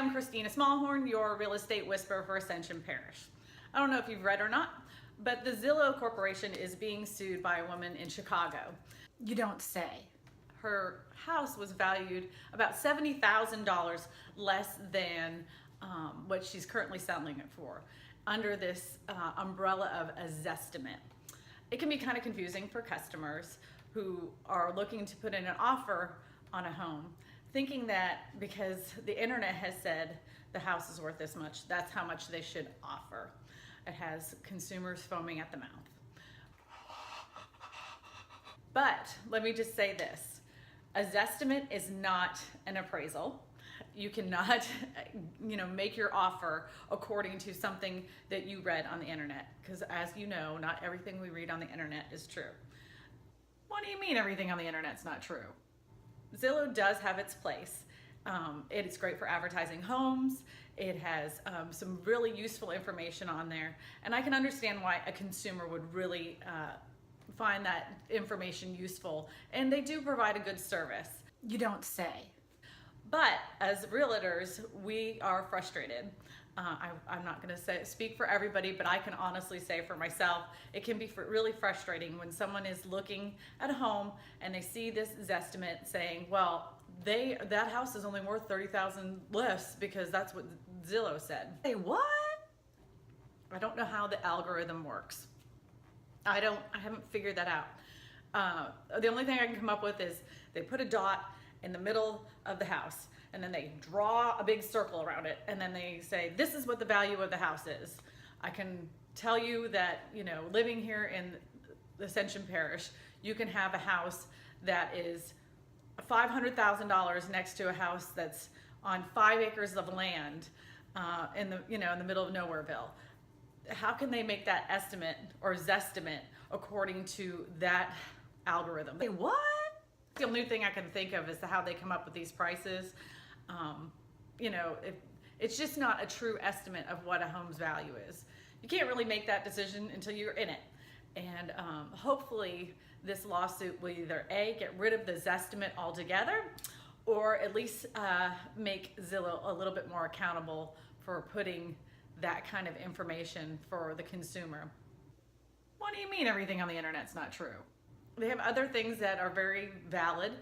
I'm Christina Smallhorn, your real estate whisperer for Ascension Parish. I don't know if you've read or not, but the Zillow Corporation is being sued by a woman in Chicago. You don't say. Her house was valued about $70,000 less than what she's currently selling it for, under this umbrella of a Zestimate. It can be kind of confusing for customers who are looking to put in an offer on a home, thinking that because the internet has said the house is worth this much, that's how much they should offer. It has consumers foaming at the mouth. But let me just say this, a Zestimate is not an appraisal. You cannot, make your offer according to something that you read on the internet, because as you know, not everything we read on the internet is true. What do you mean everything on the internet's not true? Zillow does have its place. It is great for advertising homes. It has some really useful information on there, and I can understand why a consumer would really find that information useful, and they do provide a good service. You don't say. But as realtors, we are frustrated. I'm not going to speak for everybody, but I can honestly say for myself, it can be really frustrating when someone is looking at a home and they see this Zestimate saying, well, that house is only worth $30,000 less because that's what Zillow said. Hey, what? I don't know how the algorithm works. I haven't figured that out. The only thing I can come up with is they put a dot in the middle of the house, and then they draw a big circle around it, and then they say, this is what the value of the house is. I can tell you that, living here in the Ascension Parish, you can have a house that is $500,000 next to a house that's on 5 acres of land in the middle of Nowhereville. How can they make that estimate or Zestimate according to that algorithm? Hey, what? The only thing I can think of is how they come up with these prices. It's just not a true estimate of what a home's value is. You can't really make that decision until you're in it. And hopefully this lawsuit will either A, get rid of the Zestimate altogether, or at least make Zillow a little bit more accountable for putting that kind of information for the consumer. What do you mean everything on the internet's not true? They have other things that are very valid.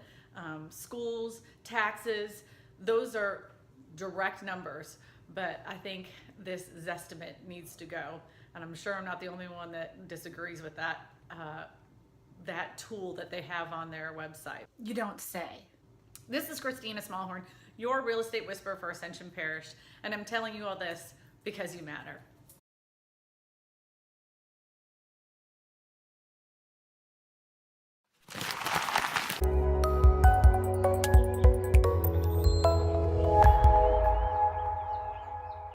Schools, taxes, those are direct numbers, but I think this Zestimate needs to go. And I'm sure I'm not the only one that disagrees with that tool that they have on their website. You don't say. This is Christina Smallhorn, your real estate whisperer for Ascension Parish, and I'm telling you all this because you matter.